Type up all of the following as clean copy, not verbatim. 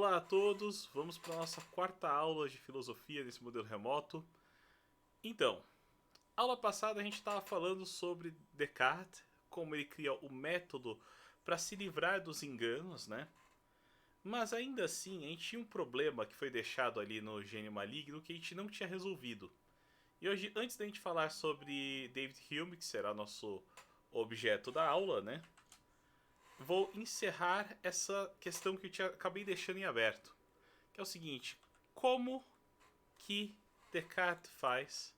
Olá a todos, vamos para a nossa quarta aula de filosofia nesse modelo remoto. Então, aula passada a gente estava falando sobre Descartes, como ele cria o método para se livrar dos enganos, né? Mas ainda assim, a gente tinha um problema que foi deixado ali no Gênio Maligno que a gente não tinha resolvido. E hoje, antes da gente falar sobre David Hume, que será nosso objeto da aula, né? Vou encerrar essa questão que eu acabei deixando em aberto. Que é o seguinte, como que Descartes faz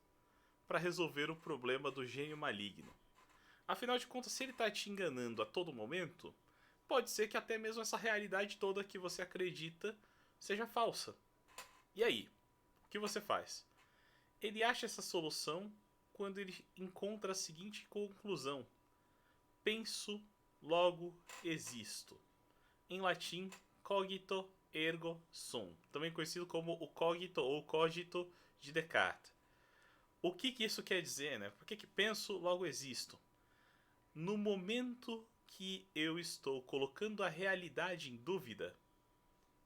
para resolver o problema do gênio maligno? Afinal de contas, se ele está te enganando a todo momento, pode ser que até mesmo essa realidade toda que você acredita seja falsa. E aí? O que você faz? Ele acha essa solução quando ele encontra a seguinte conclusão: penso, logo existo. Em latim, cogito ergo sum, também conhecido como o cogito ou cogito de Descartes. O que isso quer dizer, né? Por que penso, logo existo? No momento que eu estou colocando a realidade em dúvida,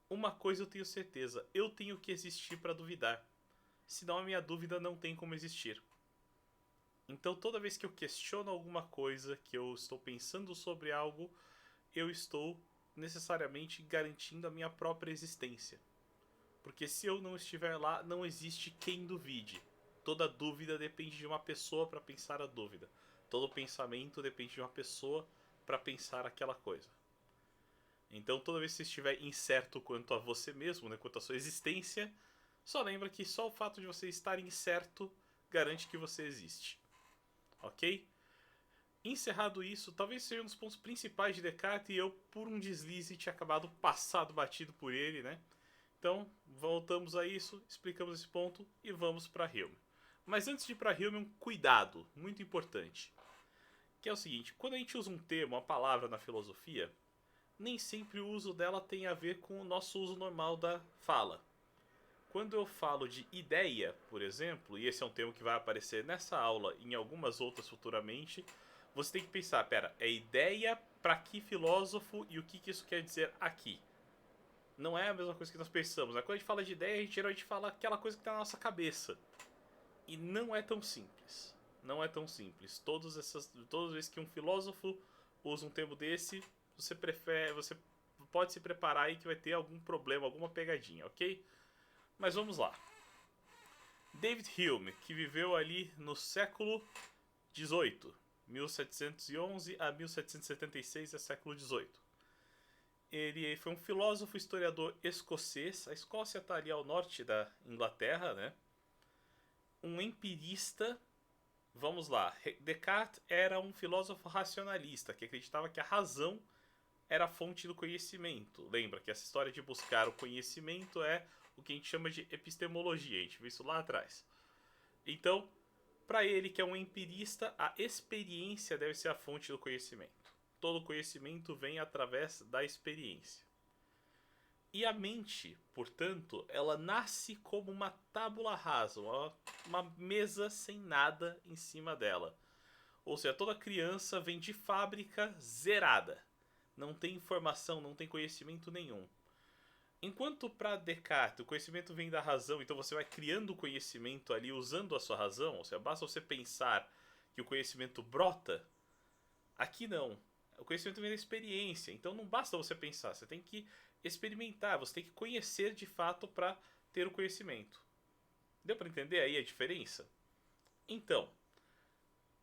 uma coisa eu tenho certeza, eu tenho que existir para duvidar. Senão a minha dúvida não tem como existir. Então toda vez que eu questiono alguma coisa, que eu estou pensando sobre algo, eu estou necessariamente garantindo a minha própria existência. Porque se eu não estiver lá, não existe quem duvide. Toda dúvida depende de uma pessoa para pensar a dúvida. Todo pensamento depende de uma pessoa para pensar aquela coisa. Então, toda vez que você estiver incerto quanto a você mesmo, né, quanto à sua existência, só lembra que só o fato de você estar incerto garante que você existe. Ok? Encerrado isso, talvez seja um dos pontos principais de Descartes e eu, por um deslize, tinha acabado passado batido por ele, né? Então, voltamos a isso, explicamos esse ponto e vamos para Hume. Mas antes de ir para Hume, um cuidado muito importante. Que é o seguinte, quando a gente usa um termo, uma palavra na filosofia, nem sempre o uso dela tem a ver com o nosso uso normal da fala. Quando eu falo de ideia, por exemplo, e esse é um termo que vai aparecer nessa aula e em algumas outras futuramente, você tem que pensar, pera, é ideia para que filósofo e o que isso quer dizer aqui? Não é a mesma coisa que nós pensamos, né? Quando a gente fala de ideia, a gente geralmente fala aquela coisa que está na nossa cabeça. E não é tão simples. Não é tão simples. Todas as vezes que um filósofo usa um termo desse, você pode se preparar aí que vai ter algum problema, alguma pegadinha, ok? Mas vamos lá. David Hume, que viveu ali no século XVIII, 1711 a 1776 é século XVIII. Ele foi um filósofo historiador escocês. A Escócia está ali ao norte da Inglaterra, né? Um empirista. Vamos lá. Descartes era um filósofo racionalista que acreditava que a razão era a fonte do conhecimento. Lembra que essa história de buscar o conhecimento é o que a gente chama de epistemologia. A gente viu isso lá atrás. Então, para ele, que é um empirista, a experiência deve ser a fonte do conhecimento. Todo conhecimento vem através da experiência. E a mente, portanto, ela nasce como uma tábula rasa, uma mesa sem nada em cima dela. Ou seja, toda criança vem de fábrica zerada. Não tem informação, não tem conhecimento nenhum. Enquanto para Descartes o conhecimento vem da razão, então você vai criando conhecimento ali usando a sua razão, ou seja, basta você pensar que o conhecimento brota, aqui não. O conhecimento vem da experiência, então não basta você pensar, você tem que experimentar, você tem que conhecer de fato para ter o conhecimento. Deu para entender aí a diferença? Então,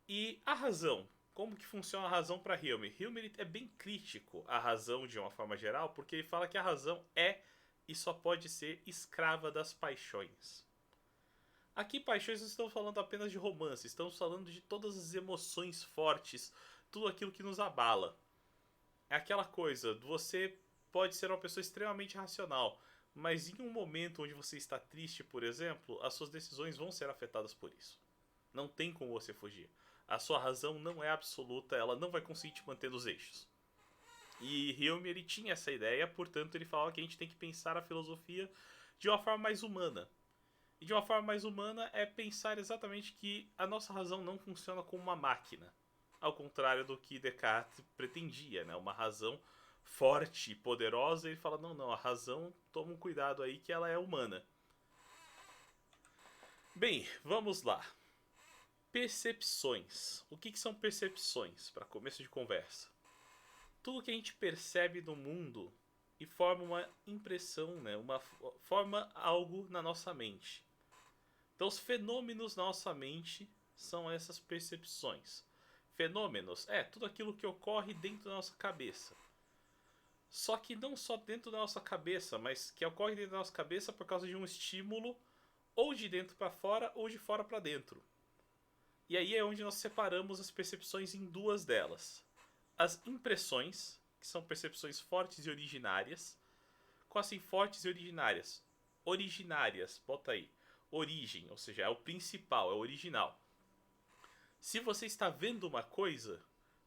e a razão? Como que funciona a razão para Hume? Hume ele é bem crítico à razão de uma forma geral, porque ele fala que a razão é e só pode ser escrava das paixões. Aqui, paixões, não estamos falando apenas de romance, estamos falando de todas as emoções fortes, tudo aquilo que nos abala. É aquela coisa, você pode ser uma pessoa extremamente racional, mas em um momento onde você está triste, por exemplo, as suas decisões vão ser afetadas por isso. Não tem como você fugir. A sua razão não é absoluta, ela não vai conseguir te manter nos eixos. E Hume ele tinha essa ideia, portanto ele falava que a gente tem que pensar a filosofia de uma forma mais humana. E de uma forma mais humana é pensar exatamente que a nossa razão não funciona como uma máquina. Ao contrário do que Descartes pretendia, né? Uma razão forte e poderosa, ele fala, não, a razão, toma um cuidado aí que ela é humana. Bem, vamos lá. Percepções. O que são percepções, para começo de conversa? Tudo que a gente percebe no mundo e forma uma impressão, né? Forma algo na nossa mente. Então, os fenômenos na nossa mente são essas percepções. Fenômenos é tudo aquilo que ocorre dentro da nossa cabeça. Só que não só dentro da nossa cabeça, mas que ocorre dentro da nossa cabeça por causa de um estímulo ou de dentro para fora ou de fora para dentro. E aí é onde nós separamos as percepções em duas delas. As impressões, que são percepções fortes e originárias. Como assim fortes e originárias? Originárias, bota aí. Origem, ou seja, é o principal, é o original. Se você está vendo uma coisa,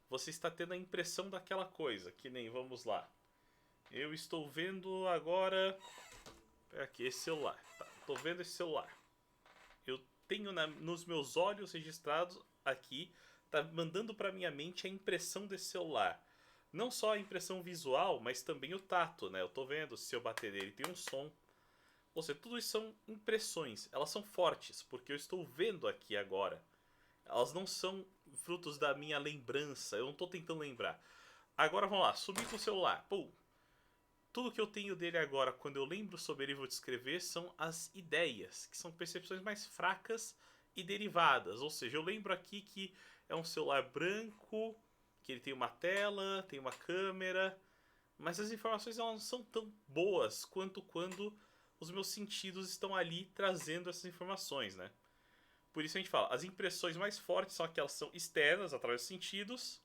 você está tendo a impressão daquela coisa. Que nem, vamos lá. Eu estou vendo agora... Aqui, esse celular. Tá, estou vendo esse celular. Eu tenho nos meus olhos registrados aqui, tá mandando para minha mente a impressão desse celular. Não só a impressão visual, mas também o tato, né? Eu tô vendo se eu bater nele tem um som. Ou seja, tudo isso são impressões. Elas são fortes, porque eu estou vendo aqui agora. Elas não são frutos da minha lembrança. Eu não estou tentando lembrar. Agora vamos lá, subi com o celular. Pum. Tudo que eu tenho dele agora, quando eu lembro sobre ele e vou descrever, são as ideias, que são percepções mais fracas e derivadas. Ou seja, eu lembro aqui que é um celular branco, que ele tem uma tela, tem uma câmera, mas as informações não são tão boas quanto quando os meus sentidos estão ali trazendo essas informações, né? Por isso a gente fala, as impressões mais fortes são aquelas que são externas, através dos sentidos,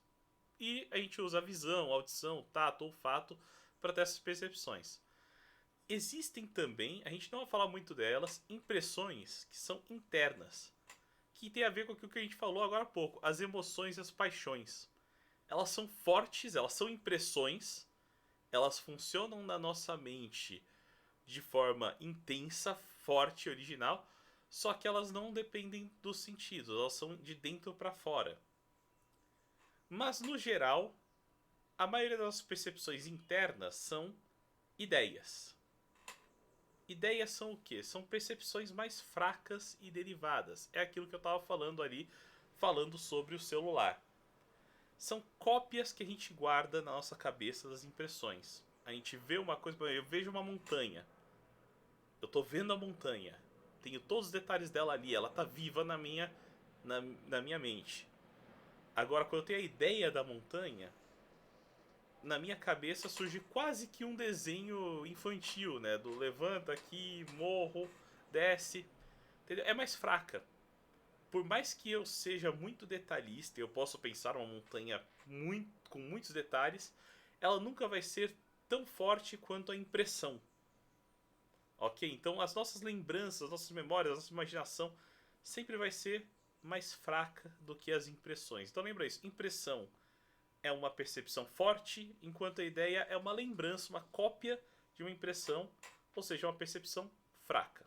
e a gente usa a visão, a audição, tato, olfato, para ter essas percepções. Existem também, a gente não vai falar muito delas, impressões que são internas, que tem a ver com o que a gente falou agora há pouco, as emoções e as paixões. Elas são fortes, elas são impressões, elas funcionam na nossa mente de forma intensa, forte, original, só que elas não dependem dos sentidos, elas são de dentro para fora. Mas no geral, a maioria das percepções internas são ideias. Ideias são o quê? São percepções mais fracas e derivadas. É aquilo que eu estava falando ali, falando sobre o celular. São cópias que a gente guarda na nossa cabeça das impressões. A gente vê uma coisa, eu vejo uma montanha. Eu estou vendo a montanha. Tenho todos os detalhes dela ali, ela está viva na minha mente. Agora, quando eu tenho a ideia da montanha, na minha cabeça surge quase que um desenho infantil, né? Do levanta aqui, morro, desce. Entendeu? É mais fraca. Por mais que eu seja muito detalhista, eu posso pensar uma montanha com muitos detalhes, ela nunca vai ser tão forte quanto a impressão. Ok? Então as nossas lembranças, as nossas memórias, a nossa imaginação sempre vai ser mais fraca do que as impressões. Então lembra isso, impressão é uma percepção forte, enquanto a ideia é uma lembrança, uma cópia de uma impressão, ou seja, uma percepção fraca.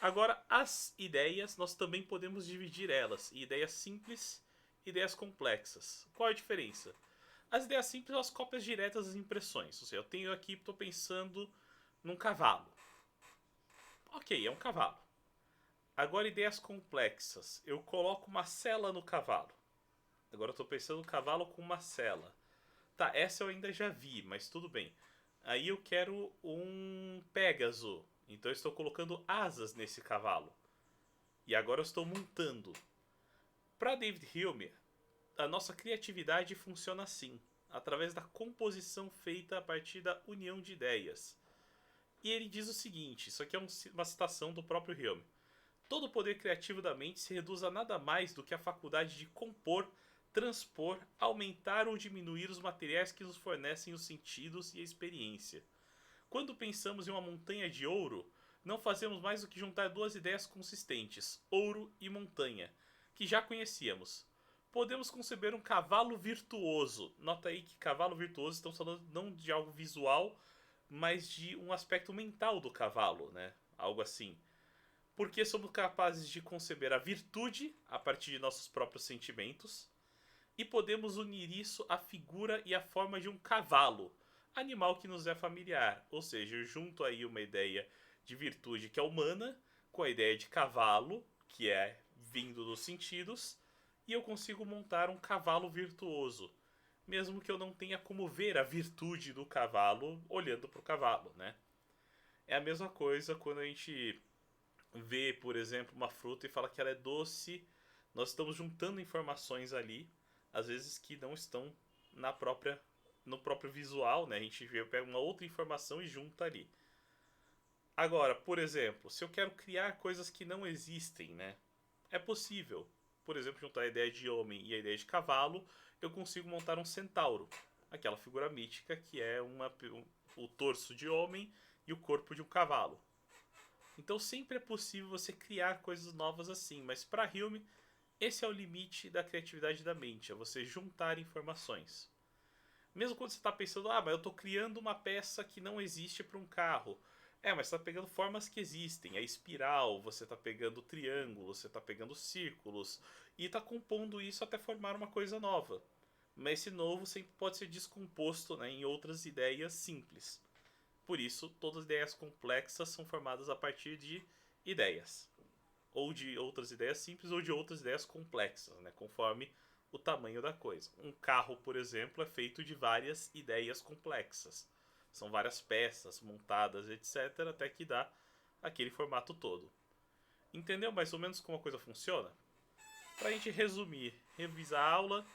Agora, as ideias, nós também podemos dividir elas em ideias simples e ideias complexas. Qual é a diferença? As ideias simples são as cópias diretas das impressões. Ou seja, eu tenho aqui, estou pensando num cavalo. Ok, é um cavalo. Agora, ideias complexas. Eu coloco uma sela no cavalo. Agora eu estou pensando no cavalo com uma sela. Tá, essa eu ainda já vi, mas tudo bem. Aí eu quero um Pégaso. Então eu estou colocando asas nesse cavalo. E agora eu estou montando. Para David Hume, a nossa criatividade funciona assim, através da composição feita a partir da união de ideias. E ele diz o seguinte, isso aqui é uma citação do próprio Hume. Todo o poder criativo da mente se reduz a nada mais do que a faculdade de compor, transpor, aumentar ou diminuir os materiais que nos fornecem os sentidos e a experiência. Quando pensamos em uma montanha de ouro, não fazemos mais do que juntar duas ideias consistentes, ouro e montanha, que já conhecíamos. Podemos conceber um cavalo virtuoso. Nota aí que cavalo virtuoso, estamos falando não de algo visual, mas de um aspecto mental do cavalo, né? Algo assim. Porque somos capazes de conceber a virtude a partir de nossos próprios sentimentos, e podemos unir isso à figura e à forma de um cavalo, animal que nos é familiar. Ou seja, eu junto aí uma ideia de virtude que é humana com a ideia de cavalo, que é vindo dos sentidos, e eu consigo montar um cavalo virtuoso, mesmo que eu não tenha como ver a virtude do cavalo olhando para o cavalo, né? É a mesma coisa quando a gente vê, por exemplo, uma fruta e fala que ela é doce. Nós estamos juntando informações ali, às vezes que não estão na própria no próprio visual, né? A gente pega uma outra informação e junta ali. Agora, por exemplo, se eu quero criar coisas que não existem, né? É possível. Por exemplo, juntar a ideia de homem e a ideia de cavalo, eu consigo montar um centauro, aquela figura mítica que é o torso de homem e o corpo de um cavalo. Então sempre é possível você criar coisas novas assim, mas para Hume esse é o limite da criatividade da mente, é você juntar informações. Mesmo quando você está pensando, mas eu estou criando uma peça que não existe para um carro. Mas você está pegando formas que existem, a espiral, você está pegando triângulos, você está pegando círculos, e está compondo isso até formar uma coisa nova. Mas esse novo sempre pode ser descomposto, né, em outras ideias simples. Por isso, todas as ideias complexas são formadas a partir de ideias. Ou de outras ideias simples ou de outras ideias complexas, né, conforme o tamanho da coisa. Um carro, por exemplo, é feito de várias ideias complexas. São várias peças montadas, etc., até que dá aquele formato todo. Entendeu mais ou menos como a coisa funciona? Para a gente resumir, revisar a aula,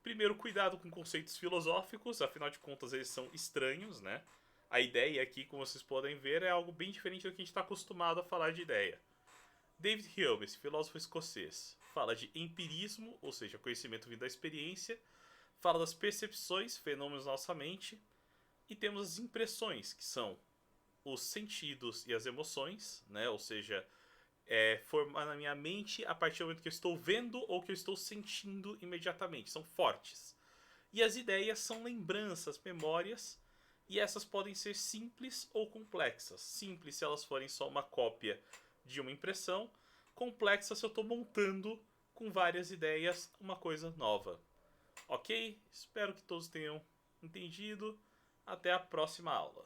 primeiro, cuidado com conceitos filosóficos, afinal de contas eles são estranhos, né? A ideia aqui, como vocês podem ver, é algo bem diferente do que a gente está acostumado a falar de ideia. David Hume, esse filósofo escocês, fala de empirismo, ou seja, conhecimento vindo da experiência, fala das percepções, fenômenos na nossa mente, e temos as impressões, que são os sentidos e as emoções, né? Ou seja, formar na minha mente a partir do momento que eu estou vendo ou que eu estou sentindo imediatamente, são fortes. E as ideias são lembranças, memórias, e essas podem ser simples ou complexas. Simples se elas forem só uma cópia de uma impressão, complexa se eu estou montando com várias ideias uma coisa nova. Ok? Espero que todos tenham entendido. Até a próxima aula.